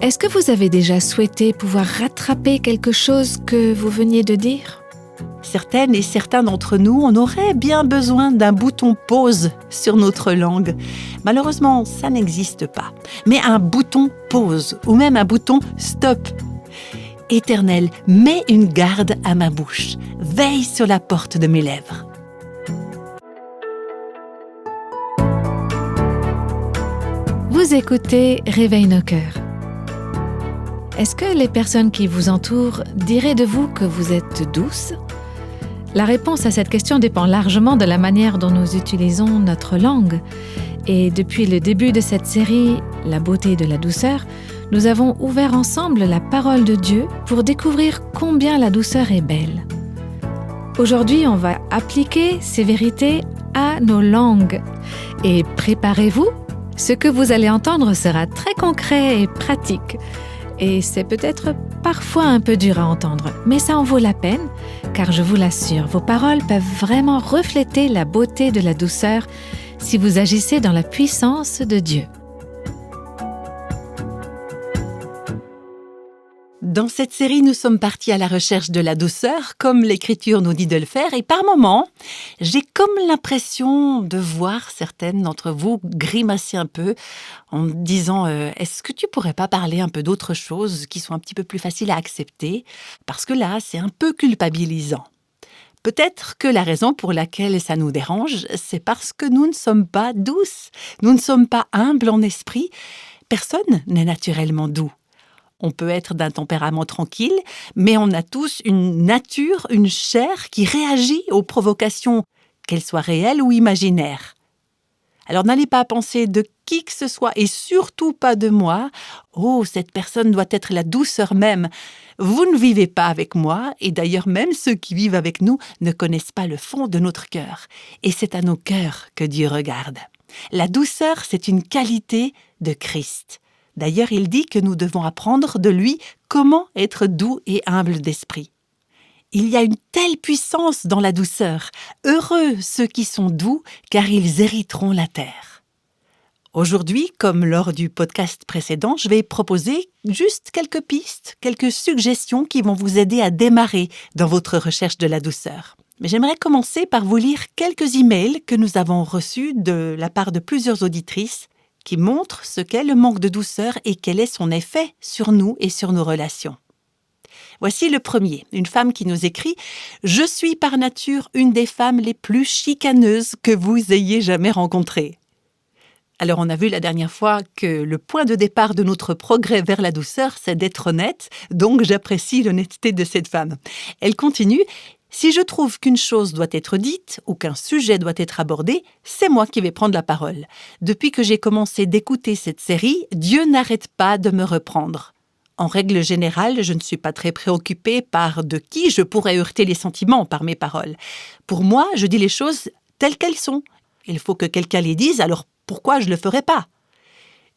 Est-ce que vous avez déjà souhaité pouvoir rattraper quelque chose que vous veniez de dire ? Certaines et certains d'entre nous, on aurait bien besoin d'un bouton pause sur notre langue. Malheureusement, ça n'existe pas. Mais un bouton pause ou même un bouton stop. Éternel, mets une garde à ma bouche. Veille sur la porte de mes lèvres. Vous écoutez Réveille nos cœurs. Est-ce que les personnes qui vous entourent diraient de vous que vous êtes douce ? La réponse à cette question dépend largement de la manière dont nous utilisons notre langue. Et depuis le début de cette série, La beauté de la douceur, nous avons ouvert ensemble la parole de Dieu pour découvrir combien la douceur est belle. Aujourd'hui, on va appliquer ces vérités à nos langues. Et préparez-vous, ce que vous allez entendre sera très concret et pratique. Et c'est peut-être parfois un peu dur à entendre, mais ça en vaut la peine, car je vous l'assure, vos paroles peuvent vraiment refléter la beauté de la douceur si vous agissez dans la puissance de Dieu. Dans cette série, nous sommes partis à la recherche de la douceur, comme l'Écriture nous dit de le faire, et par moments, j'ai comme l'impression de voir certaines d'entre vous grimacer un peu en me disant est-ce que tu pourrais pas parler un peu d'autres choses qui sont un petit peu plus faciles à accepter ? Parce que là, c'est un peu culpabilisant. Peut-être que la raison pour laquelle ça nous dérange, c'est parce que nous ne sommes pas douces, nous ne sommes pas humbles en esprit. Personne n'est naturellement doux. On peut être d'un tempérament tranquille, mais on a tous une nature, une chair qui réagit aux provocations, qu'elles soient réelles ou imaginaires. Alors n'allez pas penser de qui que ce soit, et surtout pas de moi. Oh, cette personne doit être la douceur même. Vous ne vivez pas avec moi, et d'ailleurs même ceux qui vivent avec nous ne connaissent pas le fond de notre cœur. Et c'est à nos cœurs que Dieu regarde. La douceur, c'est une qualité de Christ. D'ailleurs, il dit que nous devons apprendre de lui comment être doux et humble d'esprit. Il y a une telle puissance dans la douceur. Heureux ceux qui sont doux, car ils hériteront la terre. Aujourd'hui, comme lors du podcast précédent, je vais proposer juste quelques pistes, quelques suggestions qui vont vous aider à démarrer dans votre recherche de la douceur. Mais j'aimerais commencer par vous lire quelques emails que nous avons reçus de la part de plusieurs auditrices qui montre ce qu'est le manque de douceur et quel est son effet sur nous et sur nos relations. Voici le premier, une femme qui nous écrit « Je suis par nature une des femmes les plus chicaneuses que vous ayez jamais rencontrées. » Alors on a vu la dernière fois que le point de départ de notre progrès vers la douceur, c'est d'être honnête, donc j'apprécie l'honnêteté de cette femme. Elle continue « Si je trouve qu'une chose doit être dite ou qu'un sujet doit être abordé, c'est moi qui vais prendre la parole. Depuis que j'ai commencé d'écouter cette série, Dieu n'arrête pas de me reprendre. En règle générale, je ne suis pas très préoccupée par de qui je pourrais heurter les sentiments par mes paroles. Pour moi, je dis les choses telles qu'elles sont. Il faut que quelqu'un les dise, alors pourquoi je ne le ferais pas ?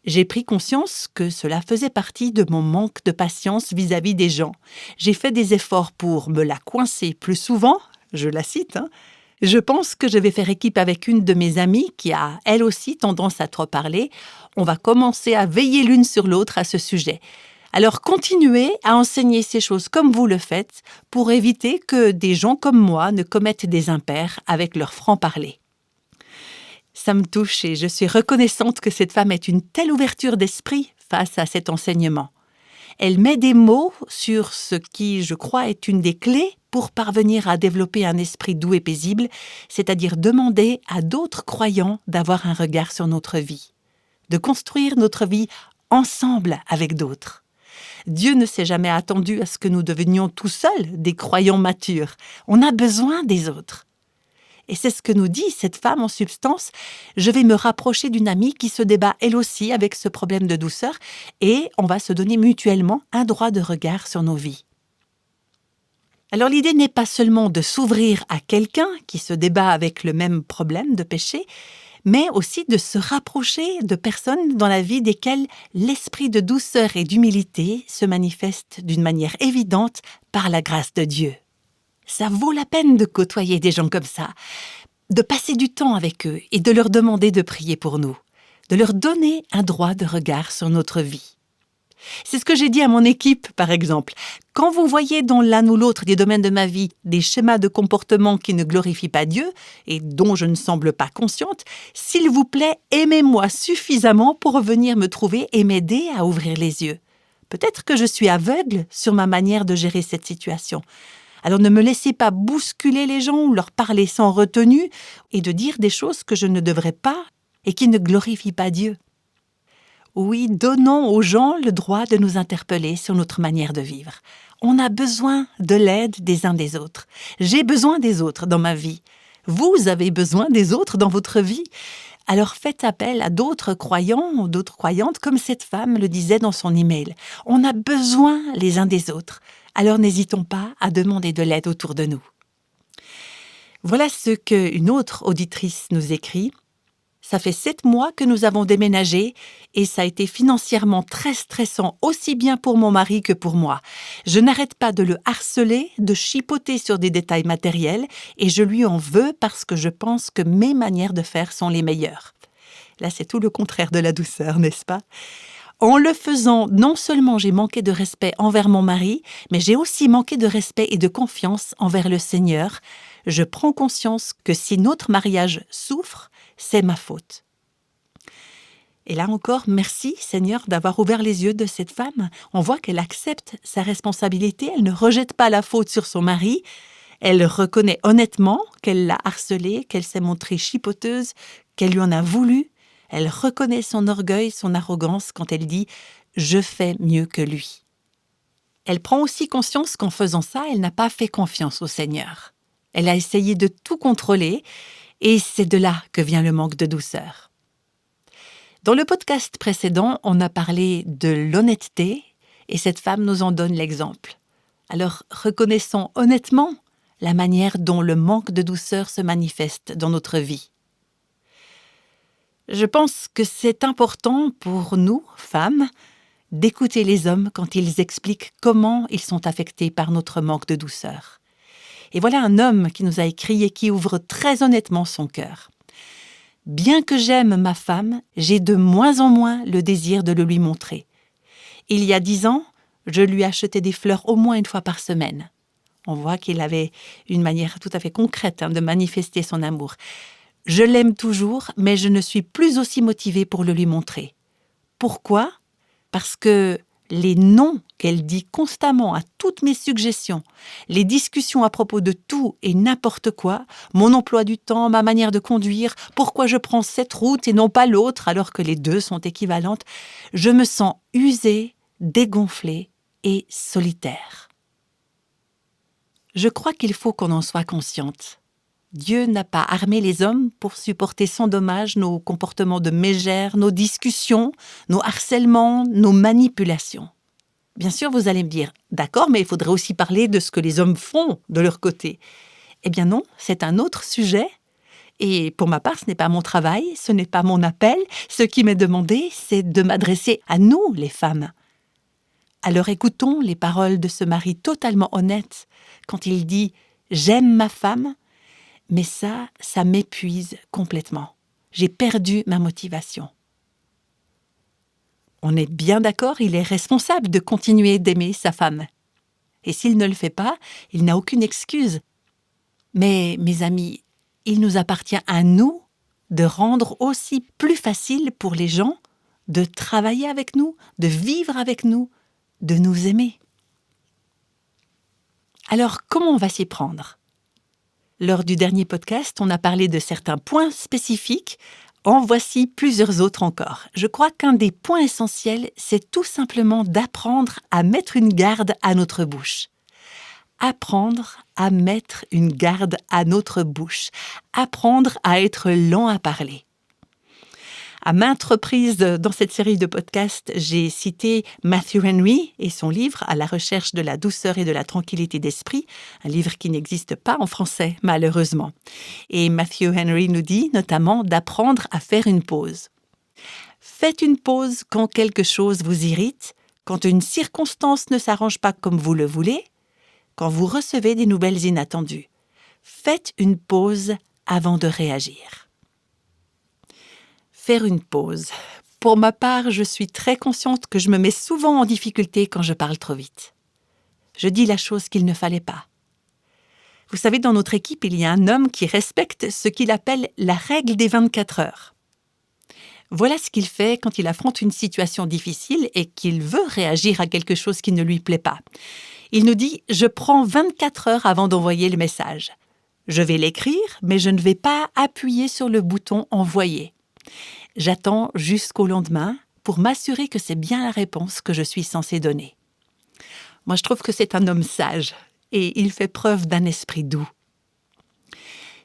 J'ai pris conscience que cela faisait partie de mon manque de patience vis-à-vis des gens. J'ai fait des efforts pour me la coincer plus souvent, je la cite. Je pense que je vais faire équipe avec une de mes amies qui a, elle aussi, tendance à trop parler. On va commencer à veiller l'une sur l'autre à ce sujet. Alors continuez à enseigner ces choses comme vous le faites pour éviter que des gens comme moi ne commettent des impairs avec leur franc-parler. Ça me touche et je suis reconnaissante que cette femme ait une telle ouverture d'esprit face à cet enseignement. Elle met des mots sur ce qui, je crois, est une des clés pour parvenir à développer un esprit doux et paisible, c'est-à-dire demander à d'autres croyants d'avoir un regard sur notre vie, de construire notre vie ensemble avec d'autres. Dieu ne s'est jamais attendu à ce que nous devenions tout seuls des croyants matures. On a besoin des autres. Et c'est ce que nous dit cette femme en substance. Je vais me rapprocher d'une amie qui se débat elle aussi avec ce problème de douceur et on va se donner mutuellement un droit de regard sur nos vies. Alors l'idée n'est pas seulement de s'ouvrir à quelqu'un qui se débat avec le même problème de péché, mais aussi de se rapprocher de personnes dans la vie desquelles l'esprit de douceur et d'humilité se manifeste d'une manière évidente par la grâce de Dieu. Ça vaut la peine de côtoyer des gens comme ça, de passer du temps avec eux et de leur demander de prier pour nous, de leur donner un droit de regard sur notre vie. C'est ce que j'ai dit à mon équipe, par exemple. Quand vous voyez dans l'un ou l'autre des domaines de ma vie des schémas de comportement qui ne glorifient pas Dieu et dont je ne semble pas consciente, s'il vous plaît, aimez-moi suffisamment pour venir me trouver et m'aider à ouvrir les yeux. Peut-être que je suis aveugle sur ma manière de gérer cette situation. Alors ne me laissez pas bousculer les gens ou leur parler sans retenue et de dire des choses que je ne devrais pas et qui ne glorifient pas Dieu. Oui, donnons aux gens le droit de nous interpeller sur notre manière de vivre. On a besoin de l'aide des uns des autres. J'ai besoin des autres dans ma vie. Vous avez besoin des autres dans votre vie. Alors faites appel à d'autres croyants ou d'autres croyantes, comme cette femme le disait dans son email. On a besoin les uns des autres. Alors n'hésitons pas à demander de l'aide autour de nous. Voilà ce qu'une autre auditrice nous écrit. Ça fait 7 mois que nous avons déménagé et ça a été financièrement très stressant, aussi bien pour mon mari que pour moi. Je n'arrête pas de le harceler, de chipoter sur des détails matériels et je lui en veux parce que je pense que mes manières de faire sont les meilleures. Là, c'est tout le contraire de la douceur, n'est-ce pas ? En le faisant, non seulement j'ai manqué de respect envers mon mari, mais j'ai aussi manqué de respect et de confiance envers le Seigneur. Je prends conscience que si notre mariage souffre, c'est ma faute. Et là encore, merci Seigneur d'avoir ouvert les yeux de cette femme. On voit qu'elle accepte sa responsabilité, elle ne rejette pas la faute sur son mari, elle reconnaît honnêtement qu'elle l'a harcelé, qu'elle s'est montrée chipoteuse, qu'elle lui en a voulu. Elle reconnaît son orgueil, son arrogance quand elle dit « je fais mieux que lui ». Elle prend aussi conscience qu'en faisant ça, elle n'a pas fait confiance au Seigneur. Elle a essayé de tout contrôler et c'est de là que vient le manque de douceur. Dans le podcast précédent, on a parlé de l'honnêteté et cette femme nous en donne l'exemple. Alors reconnaissons honnêtement la manière dont le manque de douceur se manifeste dans notre vie. Je pense que c'est important pour nous, femmes, d'écouter les hommes quand ils expliquent comment ils sont affectés par notre manque de douceur. Et voilà un homme qui nous a écrit et qui ouvre très honnêtement son cœur. « Bien que j'aime ma femme, j'ai de moins en moins le désir de le lui montrer. Il y a 10 ans, je lui achetais des fleurs au moins une fois par semaine. » On voit qu'il avait une manière tout à fait concrète de manifester son amour. « Je l'aime toujours, mais je ne suis plus aussi motivée pour le lui montrer. Pourquoi ? Parce que les non qu'elle dit constamment à toutes mes suggestions, les discussions à propos de tout et n'importe quoi, mon emploi du temps, ma manière de conduire, pourquoi je prends cette route et non pas l'autre alors que les deux sont équivalentes, je me sens usée, dégonflée et solitaire. Je crois qu'il faut qu'on en soit consciente. Dieu n'a pas armé les hommes pour supporter sans dommage nos comportements de mégère, nos discussions, nos harcèlements, nos manipulations. Bien sûr, vous allez me dire, d'accord, mais il faudrait aussi parler de ce que les hommes font de leur côté. Eh bien non, c'est un autre sujet. Et pour ma part, ce n'est pas mon travail, ce n'est pas mon appel. Ce qui m'est demandé, c'est de m'adresser à nous, les femmes. Alors écoutons les paroles de ce mari totalement honnête quand il dit « J'aime ma femme », mais ça m'épuise complètement. J'ai perdu ma motivation. On est bien d'accord, il est responsable de continuer d'aimer sa femme. Et s'il ne le fait pas, il n'a aucune excuse. Mais, mes amis, il nous appartient à nous de rendre aussi plus facile pour les gens de travailler avec nous, de vivre avec nous, de nous aimer. Alors, comment on va s'y prendre ? Lors du dernier podcast, on a parlé de certains points spécifiques. En voici plusieurs autres encore. Je crois qu'un des points essentiels, c'est tout simplement d'apprendre à mettre une garde à notre bouche. Apprendre à mettre une garde à notre bouche. Apprendre à être lent à parler. À maintes reprises dans cette série de podcasts, j'ai cité Matthew Henry et son livre « À la recherche de la douceur et de la tranquillité d'esprit », un livre qui n'existe pas en français, malheureusement. Et Matthew Henry nous dit notamment d'apprendre à faire une pause. Faites une pause quand quelque chose vous irrite, quand une circonstance ne s'arrange pas comme vous le voulez, quand vous recevez des nouvelles inattendues. Faites une pause avant de réagir. Faire une pause. Pour ma part, je suis très consciente que je me mets souvent en difficulté quand je parle trop vite. Je dis la chose qu'il ne fallait pas. Vous savez, dans notre équipe, il y a un homme qui respecte ce qu'il appelle la règle des 24 heures. Voilà ce qu'il fait quand il affronte une situation difficile et qu'il veut réagir à quelque chose qui ne lui plaît pas. Il nous dit « Je prends 24 heures avant d'envoyer le message. Je vais l'écrire, mais je ne vais pas appuyer sur le bouton « Envoyer ». J'attends jusqu'au lendemain pour m'assurer que c'est bien la réponse que je suis censée donner. » Moi, je trouve que c'est un homme sage et il fait preuve d'un esprit doux.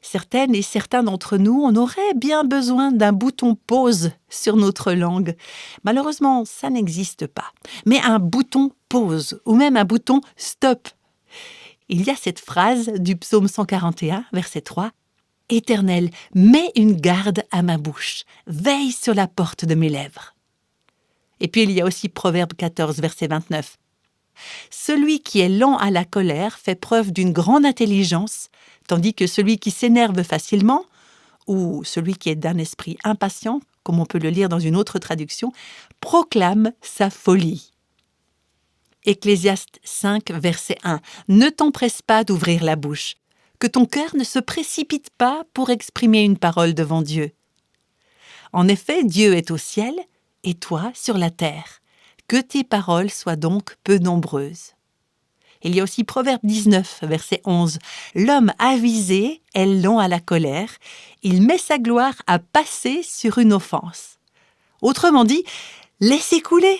Certaines et certains d'entre nous, on aurait bien besoin d'un bouton pause sur notre langue. Malheureusement, ça n'existe pas. Mais un bouton pause ou même un bouton stop. Il y a cette phrase du psaume 141, verset 3. « Éternel, mets une garde à ma bouche, veille sur la porte de mes lèvres. » Et puis il y a aussi Proverbe 14, verset 29. « Celui qui est lent à la colère fait preuve d'une grande intelligence, tandis que celui qui s'énerve facilement, ou celui qui est d'un esprit impatient, comme on peut le lire dans une autre traduction, proclame sa folie. » Ecclésiaste 5, verset 1. « Ne t'empresse pas d'ouvrir la bouche, que ton cœur ne se précipite pas pour exprimer une parole devant Dieu. En effet, Dieu est au ciel, et toi sur la terre. Que tes paroles soient donc peu nombreuses. » Il y a aussi Proverbe 19, verset 11. « L'homme avisé est lent à la colère, il met sa gloire à passer sur une offense. » Autrement dit, laissez couler.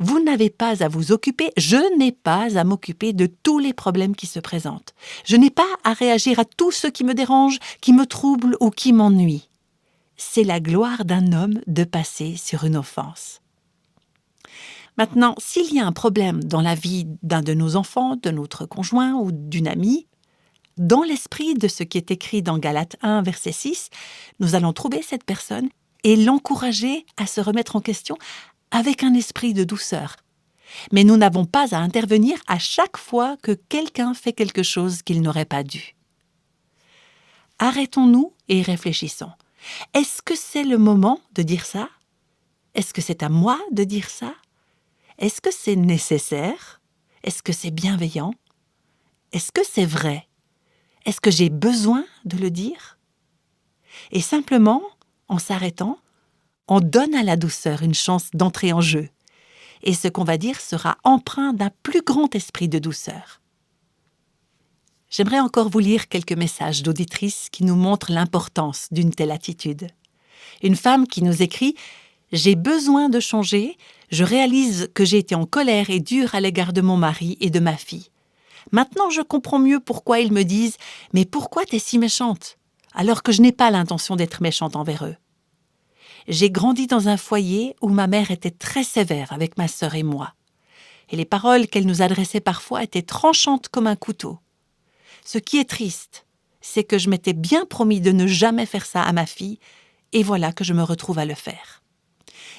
Vous n'avez pas à vous occuper, je n'ai pas à m'occuper de tous les problèmes qui se présentent. Je n'ai pas à réagir à tout ce qui me dérange, qui me trouble ou qui m'ennuie. C'est la gloire d'un homme de passer sur une offense. Maintenant, s'il y a un problème dans la vie d'un de nos enfants, de notre conjoint ou d'une amie, dans l'esprit de ce qui est écrit dans Galates 1, verset 6, nous allons trouver cette personne et l'encourager à se remettre en question avec un esprit de douceur. Mais nous n'avons pas à intervenir à chaque fois que quelqu'un fait quelque chose qu'il n'aurait pas dû. Arrêtons-nous et réfléchissons. Est-ce que c'est le moment de dire ça? Est-ce que c'est à moi de dire ça? Est-ce que c'est nécessaire? Est-ce que c'est bienveillant? Est-ce que c'est vrai? Est-ce que j'ai besoin de le dire? Et simplement, en s'arrêtant, on donne à la douceur une chance d'entrer en jeu. Et ce qu'on va dire sera empreint d'un plus grand esprit de douceur. J'aimerais encore vous lire quelques messages d'auditrices qui nous montrent l'importance d'une telle attitude. Une femme qui nous écrit « J'ai besoin de changer, je réalise que j'ai été en colère et dure à l'égard de mon mari et de ma fille. Maintenant, je comprends mieux pourquoi ils me disent « Mais pourquoi t'es si méchante ?» alors que je n'ai pas l'intention d'être méchante envers eux. J'ai grandi dans un foyer où ma mère était très sévère avec ma sœur et moi. Et les paroles qu'elle nous adressait parfois étaient tranchantes comme un couteau. Ce qui est triste, c'est que je m'étais bien promis de ne jamais faire ça à ma fille, et voilà que je me retrouve à le faire.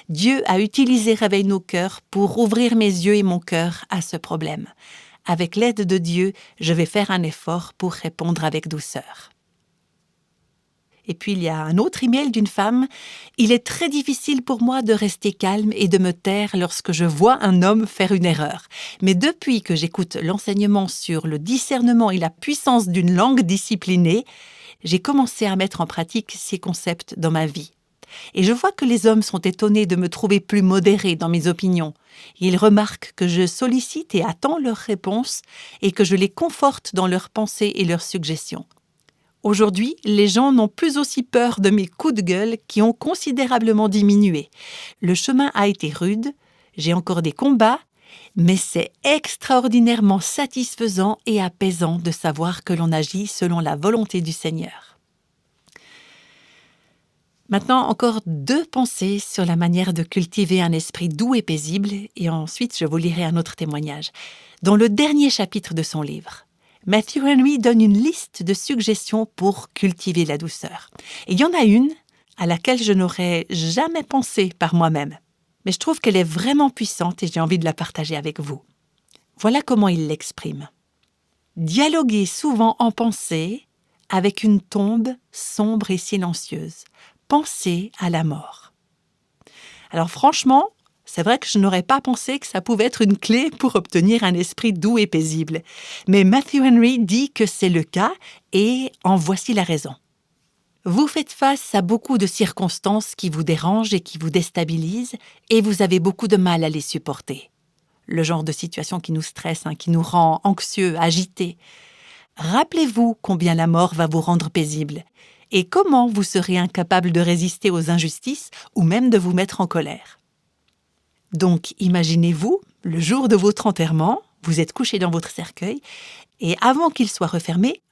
Dieu a utilisé Réveille nos cœurs pour ouvrir mes yeux et mon cœur à ce problème. Avec l'aide de Dieu, je vais faire un effort pour répondre avec douceur. Et puis il y a un autre email d'une femme. « Il est très difficile pour moi de rester calme et de me taire lorsque je vois un homme faire une erreur. Mais depuis que j'écoute l'enseignement sur le discernement et la puissance d'une langue disciplinée, j'ai commencé à mettre en pratique ces concepts dans ma vie. Et je vois que les hommes sont étonnés de me trouver plus modérée dans mes opinions. Ils remarquent que je sollicite et attends leurs réponses et que je les conforte dans leurs pensées et leurs suggestions. Aujourd'hui, les gens n'ont plus aussi peur de mes coups de gueule qui ont considérablement diminué. Le chemin a été rude, j'ai encore des combats, mais c'est extraordinairement satisfaisant et apaisant de savoir que l'on agit selon la volonté du Seigneur. » Maintenant, encore 2 pensées sur la manière de cultiver un esprit doux et paisible, et ensuite je vous lirai un autre témoignage. Dans le dernier chapitre de son livre, Matthew Henry donne une liste de suggestions pour cultiver la douceur. Et il y en a une à laquelle je n'aurais jamais pensé par moi-même. Mais je trouve qu'elle est vraiment puissante et j'ai envie de la partager avec vous. Voilà comment il l'exprime. « Dialoguez souvent en pensée avec une tombe sombre et silencieuse. Pensez à la mort. » Alors franchement, c'est vrai que je n'aurais pas pensé que ça pouvait être une clé pour obtenir un esprit doux et paisible. Mais Matthew Henry dit que c'est le cas et en voici la raison. Vous faites face à beaucoup de circonstances qui vous dérangent et qui vous déstabilisent et vous avez beaucoup de mal à les supporter. Le genre de situation qui nous stresse, qui nous rend anxieux, agités. Rappelez-vous combien la mort va vous rendre paisible et comment vous serez incapable de résister aux injustices ou même de vous mettre en colère. Donc, imaginez-vous, le jour de votre enterrement, vous êtes couché dans votre cercueil et avant qu'il soit refermé,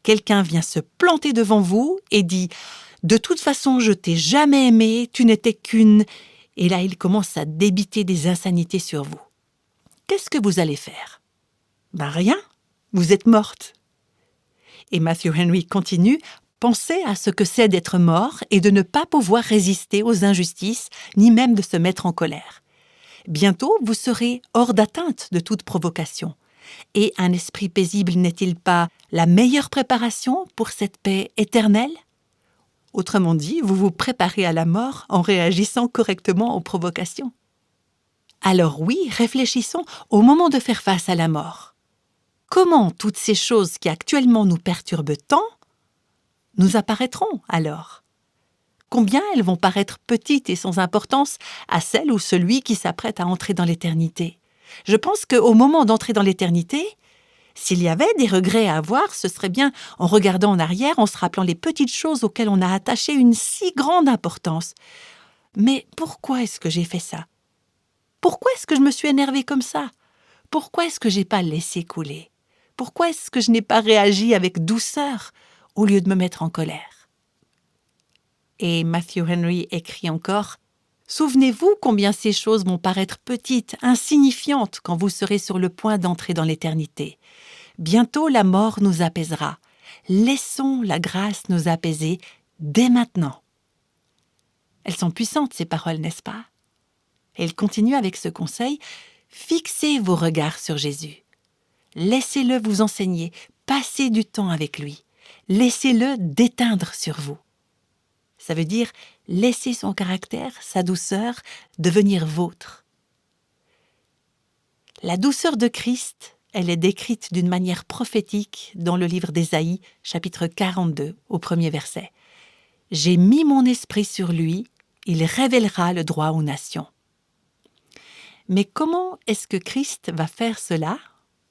quelqu'un vient se planter devant vous et dit « De toute façon, je t'ai jamais aimé, tu n'étais qu'une… » Et là, il commence à débiter des insanités sur vous. Qu'est-ce que vous allez faire ? Rien, vous êtes morte. Et Matthew Henry continue « Pensez à ce que c'est d'être mort et de ne pas pouvoir résister aux injustices, ni même de se mettre en colère. Bientôt, vous serez hors d'atteinte de toute provocation. Et un esprit paisible n'est-il pas la meilleure préparation pour cette paix éternelle ? Autrement dit, vous vous préparez à la mort en réagissant correctement aux provocations. Alors oui, réfléchissons au moment de faire face à la mort. Comment toutes ces choses qui actuellement nous perturbent tant nous apparaîtront alors ? Combien elles vont paraître petites et sans importance à celle ou celui qui s'apprête à entrer dans l'éternité ? Je pense qu'au moment d'entrer dans l'éternité, s'il y avait des regrets à avoir, ce serait bien en regardant en arrière, en se rappelant les petites choses auxquelles on a attaché une si grande importance. Mais pourquoi est-ce que j'ai fait ça ? Pourquoi est-ce que je me suis énervée comme ça ? Pourquoi est-ce que je n'ai pas laissé couler ? Pourquoi est-ce que je n'ai pas réagi avec douceur au lieu de me mettre en colère ? Et Matthew Henry écrit encore « Souvenez-vous combien ces choses vont paraître petites, insignifiantes quand vous serez sur le point d'entrer dans l'éternité. Bientôt la mort nous apaisera. Laissons la grâce nous apaiser dès maintenant. » Elles sont puissantes ces paroles, n'est-ce pas ? Et il continue avec ce conseil « Fixez vos regards sur Jésus. Laissez-le vous enseigner, passez du temps avec lui. Laissez-le déteindre sur vous. » Ça veut dire laisser son caractère, sa douceur, devenir vôtre. La douceur de Christ, elle est décrite d'une manière prophétique dans le livre d'Ésaïe, chapitre 42, au premier verset. « J'ai mis mon esprit sur lui, il révélera le droit aux nations. » Mais comment est-ce que Christ va faire cela ?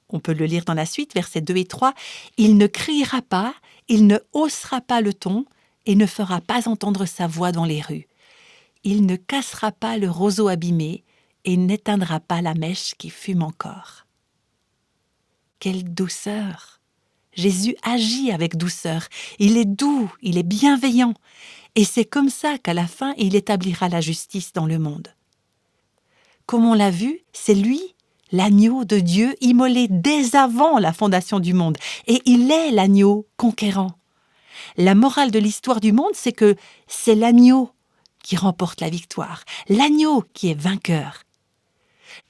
On peut le lire dans la suite, versets 2 et 3. « Il ne criera pas, il ne haussera pas le ton, et ne fera pas entendre sa voix dans les rues. Il ne cassera pas le roseau abîmé et n'éteindra pas la mèche qui fume encore. » Quelle douceur ! Jésus agit avec douceur. Il est doux, il est bienveillant. Et c'est comme ça qu'à la fin, il établira la justice dans le monde. Comme on l'a vu, c'est lui, l'agneau de Dieu, immolé dès avant la fondation du monde. Et il est l'agneau conquérant. La morale de l'histoire du monde, c'est que c'est l'agneau qui remporte la victoire, l'agneau qui est vainqueur.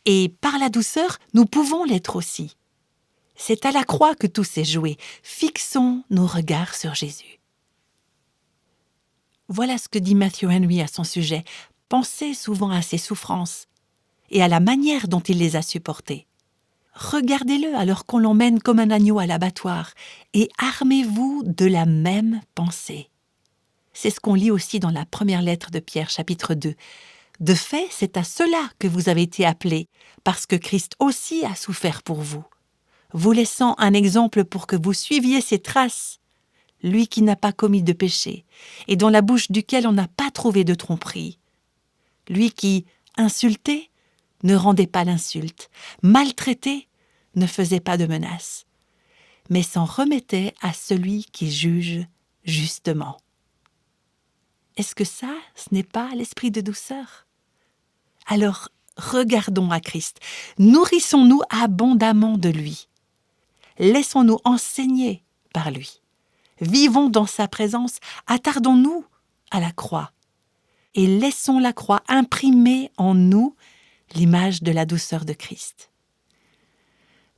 Et par la douceur, nous pouvons l'être aussi. C'est à la croix que tout s'est joué. Fixons nos regards sur Jésus. Voilà ce que dit Matthew Henry à son sujet. Pensez souvent à ses souffrances et à la manière dont il les a supportées. Regardez-le alors qu'on l'emmène comme un agneau à l'abattoir et armez-vous de la même pensée. C'est ce qu'on lit aussi dans la première lettre de Pierre, chapitre 2. De fait, c'est à cela que vous avez été appelés, parce que Christ aussi a souffert pour vous, vous laissant un exemple pour que vous suiviez ses traces, lui qui n'a pas commis de péché, et dans la bouche duquel on n'a pas trouvé de tromperie. Lui qui, insulté, ne rendait pas l'insulte, maltraité, ne faisait pas de menace, mais s'en remettait à celui qui juge justement. Est-ce que ça, ce n'est pas l'esprit de douceur ? Alors, regardons à Christ, nourrissons-nous abondamment de lui. Laissons-nous enseigner par lui. Vivons dans sa présence, attardons-nous à la croix et laissons la croix imprimer en nous l'image de la douceur de Christ.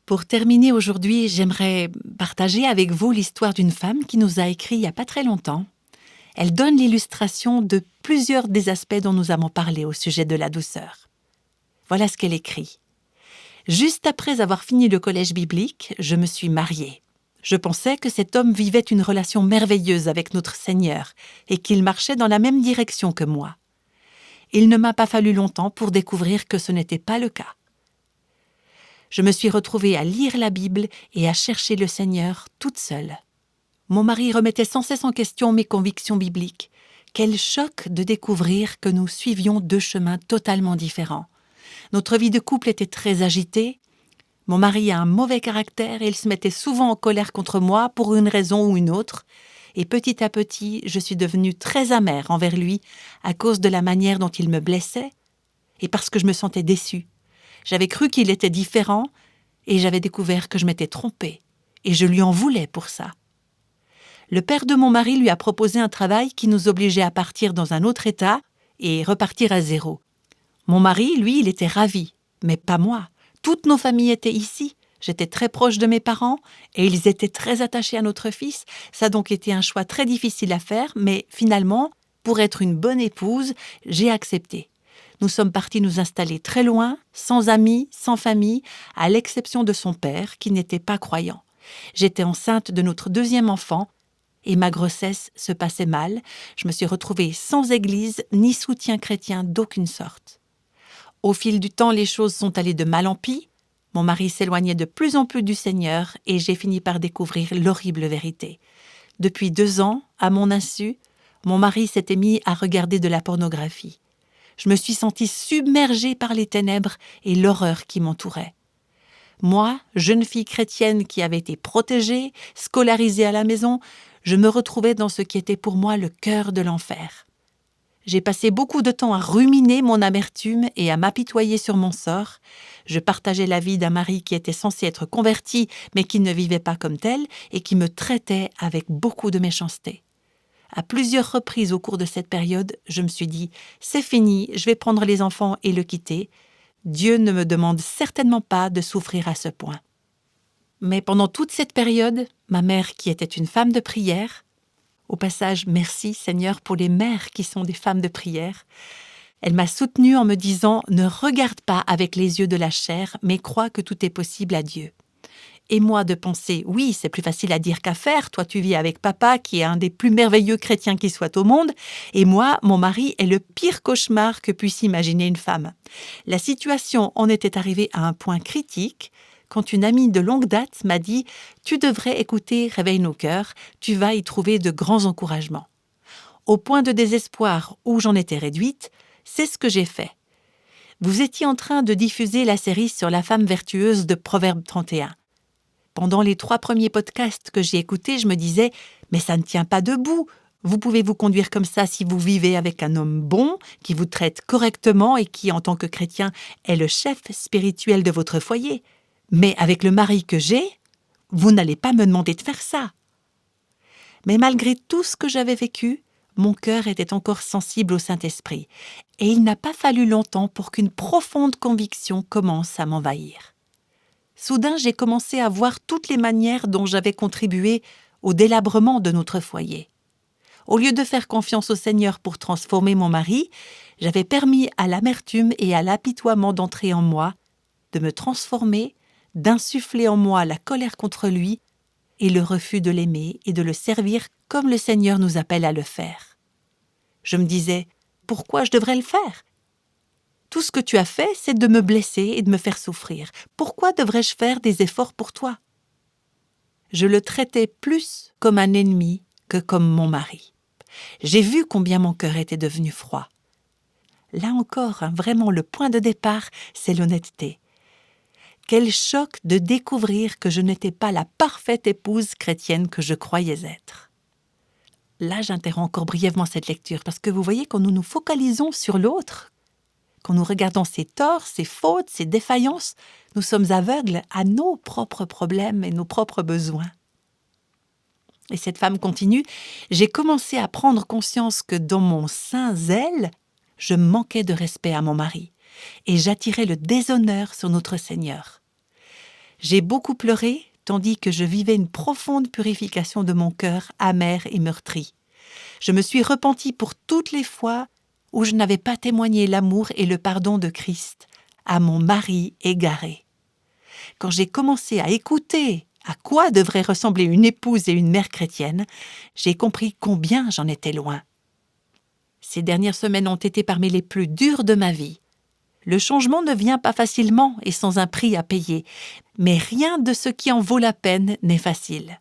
Pour terminer aujourd'hui, j'aimerais partager avec vous l'histoire d'une femme qui nous a écrit il n'y a pas très longtemps. Elle donne l'illustration de plusieurs des aspects dont nous avons parlé au sujet de la douceur. Voilà ce qu'elle écrit. « Juste après avoir fini le collège biblique, je me suis mariée. Je pensais que cet homme vivait une relation merveilleuse avec notre Seigneur et qu'il marchait dans la même direction que moi. Il ne m'a pas fallu longtemps pour découvrir que ce n'était pas le cas. Je me suis retrouvée à lire la Bible et à chercher le Seigneur toute seule. Mon mari remettait sans cesse en question mes convictions bibliques. Quel choc de découvrir que nous suivions deux chemins totalement différents. Notre vie de couple était très agitée. Mon mari a un mauvais caractère et il se mettait souvent en colère contre moi pour une raison ou une autre. Et petit à petit, je suis devenue très amère envers lui à cause de la manière dont il me blessait et parce que je me sentais déçue. J'avais cru qu'il était différent et j'avais découvert que je m'étais trompée et je lui en voulais pour ça. Le père de mon mari lui a proposé un travail qui nous obligeait à partir dans un autre état et repartir à zéro. Mon mari, lui, il était ravi, mais pas moi. Toutes nos familles étaient ici. J'étais très proche de mes parents et ils étaient très attachés à notre fils. Ça a donc été un choix très difficile à faire, mais finalement, pour être une bonne épouse, j'ai accepté. Nous sommes partis nous installer très loin, sans amis, sans famille, à l'exception de son père, qui n'était pas croyant. J'étais enceinte de notre deuxième enfant et ma grossesse se passait mal. Je me suis retrouvée sans église ni soutien chrétien d'aucune sorte. Au fil du temps, les choses sont allées de mal en pis. Mon mari s'éloignait de plus en plus du Seigneur et j'ai fini par découvrir l'horrible vérité. Depuis 2 ans, à mon insu, mon mari s'était mis à regarder de la pornographie. Je me suis sentie submergée par les ténèbres et l'horreur qui m'entourait. Moi, jeune fille chrétienne qui avait été protégée, scolarisée à la maison, je me retrouvais dans ce qui était pour moi le cœur de l'enfer. J'ai passé beaucoup de temps à ruminer mon amertume et à m'apitoyer sur mon sort. Je partageais la vie d'un mari qui était censé être converti, mais qui ne vivait pas comme tel et qui me traitait avec beaucoup de méchanceté. À plusieurs reprises au cours de cette période, je me suis dit « c'est fini, je vais prendre les enfants et le quitter. Dieu ne me demande certainement pas de souffrir à ce point. » Mais pendant toute cette période, ma mère, qui était une femme de prière, au passage, merci Seigneur pour les mères qui sont des femmes de prière, elle m'a soutenue en me disant « ne regarde pas avec les yeux de la chair, mais crois que tout est possible à Dieu. » Et moi de penser, oui, c'est plus facile à dire qu'à faire, toi tu vis avec papa qui est un des plus merveilleux chrétiens qui soit au monde, et moi, mon mari est le pire cauchemar que puisse imaginer une femme. La situation en était arrivée à un point critique quand une amie de longue date m'a dit « tu devrais écouter Réveille nos cœurs, tu vas y trouver de grands encouragements. » Au point de désespoir où j'en étais réduite, c'est ce que j'ai fait. Vous étiez en train de diffuser la série sur la femme vertueuse de Proverbe 31. Pendant les 3 premiers podcasts que j'ai écoutés, je me disais « mais ça ne tient pas debout. Vous pouvez vous conduire comme ça si vous vivez avec un homme bon, qui vous traite correctement et qui, en tant que chrétien, est le chef spirituel de votre foyer. Mais avec le mari que j'ai, vous n'allez pas me demander de faire ça. » Mais malgré tout ce que j'avais vécu, mon cœur était encore sensible au Saint-Esprit et il n'a pas fallu longtemps pour qu'une profonde conviction commence à m'envahir. Soudain, j'ai commencé à voir toutes les manières dont j'avais contribué au délabrement de notre foyer. Au lieu de faire confiance au Seigneur pour transformer mon mari, j'avais permis à l'amertume et à l'apitoiement d'entrer en moi, de me transformer, d'insuffler en moi la colère contre lui et le refus de l'aimer et de le servir comme le Seigneur nous appelle à le faire. Je me disais, pourquoi je devrais le faire ? Tout ce que tu as fait, c'est de me blesser et de me faire souffrir. Pourquoi devrais-je faire des efforts pour toi ? Je le traitais plus comme un ennemi que comme mon mari. J'ai vu combien mon cœur était devenu froid. Là encore, vraiment, le point de départ, c'est l'honnêteté. Quel choc de découvrir que je n'étais pas la parfaite épouse chrétienne que je croyais être. Là, j'interromps encore brièvement cette lecture, parce que vous voyez, quand nous nous focalisons sur l'autre, quand nous regardons ses torts, ses fautes, ses défaillances, nous sommes aveugles à nos propres problèmes et nos propres besoins. Et cette femme continue, « J'ai commencé à prendre conscience que dans mon saint zèle, je manquais de respect à mon mari et j'attirais le déshonneur sur notre Seigneur. J'ai beaucoup pleuré, tandis que je vivais une profonde purification de mon cœur amer et meurtri. Je me suis repentie pour toutes les fois où je n'avais pas témoigné l'amour et le pardon de Christ à mon mari égaré. Quand j'ai commencé à écouter à quoi devrait ressembler une épouse et une mère chrétienne, j'ai compris combien j'en étais loin. Ces dernières semaines ont été parmi les plus dures de ma vie. Le changement ne vient pas facilement et sans un prix à payer, mais rien de ce qui en vaut la peine n'est facile.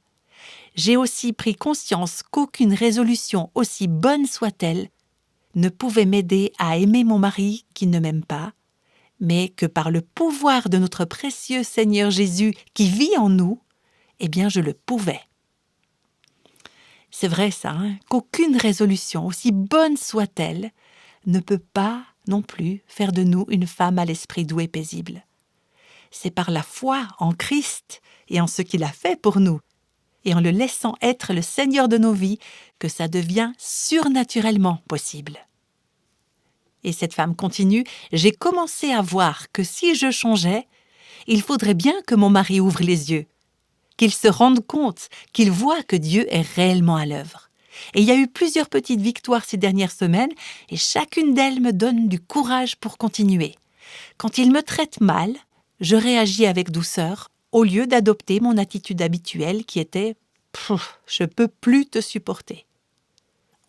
J'ai aussi pris conscience qu'aucune résolution, aussi bonne soit-elle, ne pouvait m'aider à aimer mon mari qui ne m'aime pas, mais que par le pouvoir de notre précieux Seigneur Jésus qui vit en nous, eh bien je le pouvais. C'est vrai ça, qu'aucune résolution, aussi bonne soit-elle, ne peut pas non plus faire de nous une femme à l'esprit doux et paisible. C'est par la foi en Christ et en ce qu'il a fait pour nous, et en le laissant être le Seigneur de nos vies, que ça devient surnaturellement possible. Et cette femme continue, j'ai commencé à voir que si je changeais, il faudrait bien que mon mari ouvre les yeux, qu'il se rende compte, qu'il voit que Dieu est réellement à l'œuvre. Et il y a eu plusieurs petites victoires ces dernières semaines, et chacune d'elles me donne du courage pour continuer. Quand il me traite mal, je réagis avec douceur, au lieu d'adopter mon attitude habituelle qui était « je peux plus te supporter ».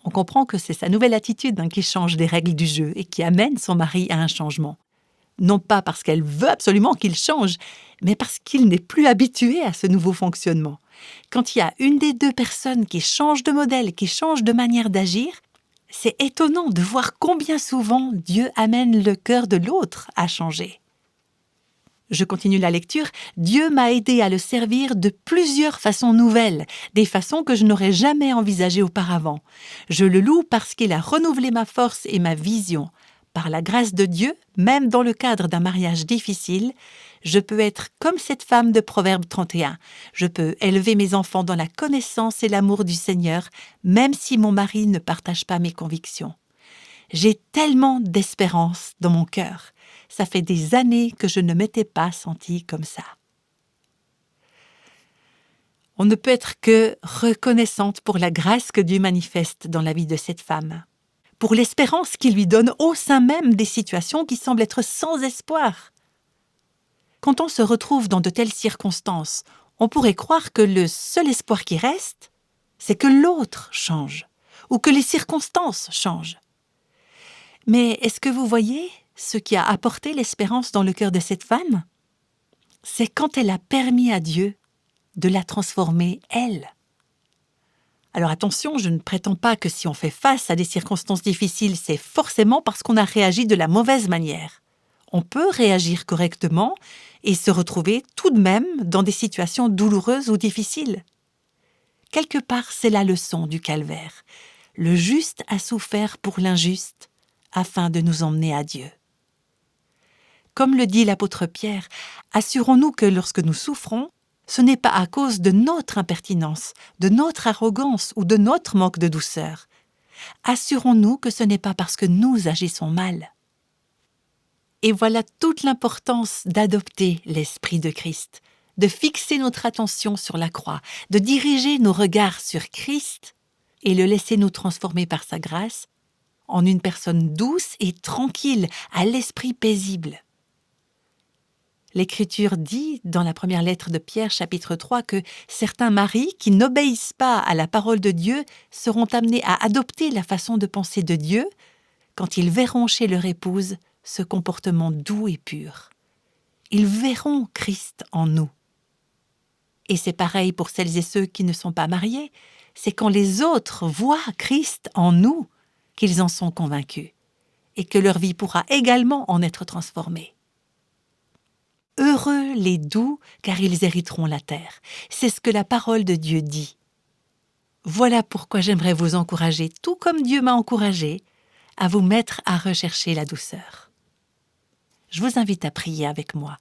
On comprend que c'est sa nouvelle attitude qui change les règles du jeu et qui amène son mari à un changement. Non pas parce qu'elle veut absolument qu'il change, mais parce qu'il n'est plus habitué à ce nouveau fonctionnement. Quand il y a une des deux personnes qui change de modèle, qui change de manière d'agir, c'est étonnant de voir combien souvent Dieu amène le cœur de l'autre à changer. Je continue la lecture. Dieu m'a aidé à le servir de plusieurs façons nouvelles, des façons que je n'aurais jamais envisagées auparavant. Je le loue parce qu'il a renouvelé ma force et ma vision. Par la grâce de Dieu, même dans le cadre d'un mariage difficile, je peux être comme cette femme de Proverbe 31. Je peux élever mes enfants dans la connaissance et l'amour du Seigneur, même si mon mari ne partage pas mes convictions. J'ai tellement d'espérance dans mon cœur. Ça fait des années que je ne m'étais pas sentie comme ça. On ne peut être que reconnaissante pour la grâce que Dieu manifeste dans la vie de cette femme, pour l'espérance qu'il lui donne au sein même des situations qui semblent être sans espoir. Quand on se retrouve dans de telles circonstances, on pourrait croire que le seul espoir qui reste, c'est que l'autre change, ou que les circonstances changent. Mais est-ce que vous voyez ce qui a apporté l'espérance dans le cœur de cette femme? C'est quand elle a permis à Dieu de la transformer, elle. Alors attention, je ne prétends pas que si on fait face à des circonstances difficiles, c'est forcément parce qu'on a réagi de la mauvaise manière. On peut réagir correctement et se retrouver tout de même dans des situations douloureuses ou difficiles. Quelque part, c'est la leçon du calvaire. Le juste a souffert pour l'injuste, afin de nous emmener à Dieu. Comme le dit l'apôtre Pierre, assurons-nous que lorsque nous souffrons, ce n'est pas à cause de notre impertinence, de notre arrogance ou de notre manque de douceur. Assurons-nous que ce n'est pas parce que nous agissons mal. Et voilà toute l'importance d'adopter l'Esprit de Christ, de fixer notre attention sur la croix, de diriger nos regards sur Christ et le laisser nous transformer par sa grâce en une personne douce et tranquille, à l'esprit paisible. L'Écriture dit, dans la première lettre de Pierre, chapitre 3, que certains maris qui n'obéissent pas à la parole de Dieu seront amenés à adopter la façon de penser de Dieu quand ils verront chez leur épouse ce comportement doux et pur. Ils verront Christ en nous. Et c'est pareil pour celles et ceux qui ne sont pas mariés. C'est quand les autres voient Christ en nous qu'ils en sont convaincus et que leur vie pourra également en être transformée. Heureux les doux, car ils hériteront la terre. C'est ce que la parole de Dieu dit. Voilà pourquoi j'aimerais vous encourager, tout comme Dieu m'a encouragé, à vous mettre à rechercher la douceur. Je vous invite à prier avec moi.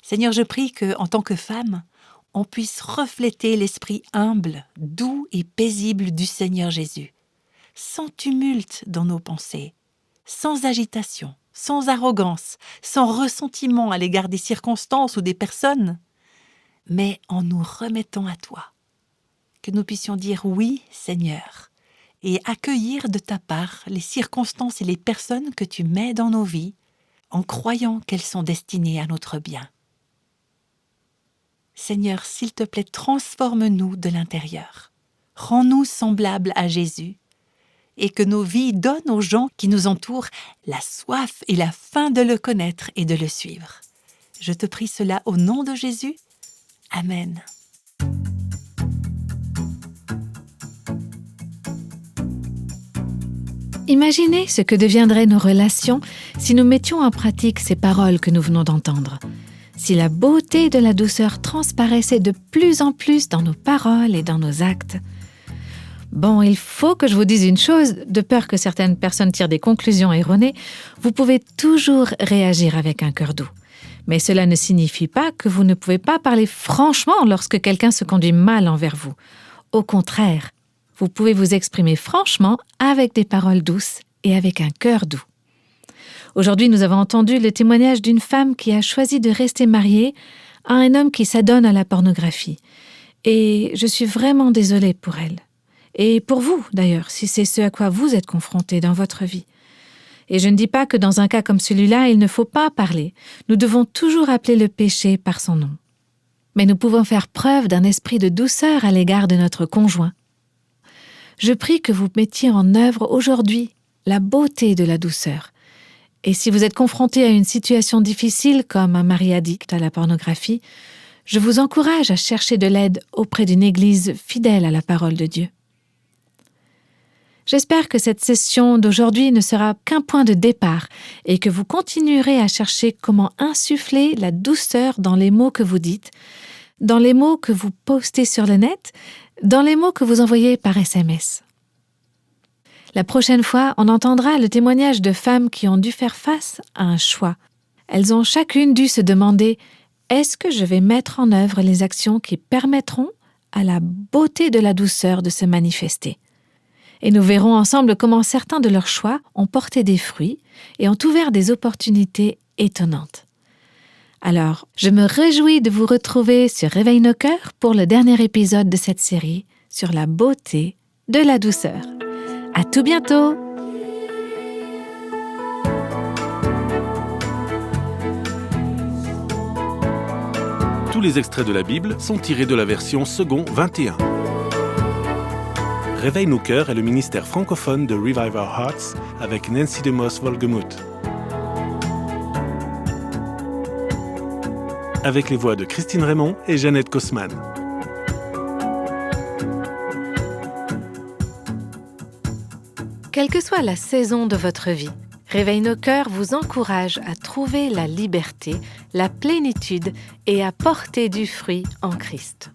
Seigneur, je prie que, en tant que femme, on puisse refléter l'esprit humble, doux et paisible du Seigneur Jésus, sans tumulte dans nos pensées, sans agitation, sans arrogance, sans ressentiment à l'égard des circonstances ou des personnes, mais en nous remettant à toi. Que nous puissions dire « Oui, Seigneur », et accueillir de ta part les circonstances et les personnes que tu mets dans nos vies en croyant qu'elles sont destinées à notre bien. Seigneur, s'il te plaît, transforme-nous de l'intérieur. Rends-nous semblables à Jésus et que nos vies donnent aux gens qui nous entourent la soif et la faim de le connaître et de le suivre. Je te prie cela au nom de Jésus. Amen. Imaginez ce que deviendraient nos relations si nous mettions en pratique ces paroles que nous venons d'entendre. Si la beauté de la douceur transparaissait de plus en plus dans nos paroles et dans nos actes. Bon, il faut que je vous dise une chose, de peur que certaines personnes tirent des conclusions erronées, vous pouvez toujours réagir avec un cœur doux. Mais cela ne signifie pas que vous ne pouvez pas parler franchement lorsque quelqu'un se conduit mal envers vous. Au contraire, vous pouvez vous exprimer franchement avec des paroles douces et avec un cœur doux. Aujourd'hui, nous avons entendu le témoignage d'une femme qui a choisi de rester mariée à un homme qui s'adonne à la pornographie. Et je suis vraiment désolée pour elle. Et pour vous, d'ailleurs, si c'est ce à quoi vous êtes confrontés dans votre vie. Et je ne dis pas que dans un cas comme celui-là, il ne faut pas parler. Nous devons toujours appeler le péché par son nom. Mais nous pouvons faire preuve d'un esprit de douceur à l'égard de notre conjoint. Je prie que vous mettiez en œuvre aujourd'hui la beauté de la douceur. Et si vous êtes confronté à une situation difficile comme un mari addict à la pornographie, je vous encourage à chercher de l'aide auprès d'une église fidèle à la parole de Dieu. J'espère que cette session d'aujourd'hui ne sera qu'un point de départ et que vous continuerez à chercher comment insuffler la douceur dans les mots que vous dites, dans les mots que vous postez sur le net, dans les mots que vous envoyez par SMS. La prochaine fois, on entendra le témoignage de femmes qui ont dû faire face à un choix. Elles ont chacune dû se demander « Est-ce que je vais mettre en œuvre les actions qui permettront à la beauté de la douceur de se manifester ?» Et nous verrons ensemble comment certains de leurs choix ont porté des fruits et ont ouvert des opportunités étonnantes. Alors, je me réjouis de vous retrouver sur Réveille nos cœurs pour le dernier épisode de cette série sur la beauté de la douceur. À tout bientôt! Tous les extraits de la Bible sont tirés de la version Second 21. Réveille nos cœurs est le ministère francophone de Revive Our Hearts avec Nancy DeMoss Wolgemuth. Avec les voix de Christine Raymond et Jeannette Kosman. Quelle que soit la saison de votre vie, Réveille nos cœurs vous encourage à trouver la liberté, la plénitude et à porter du fruit en Christ.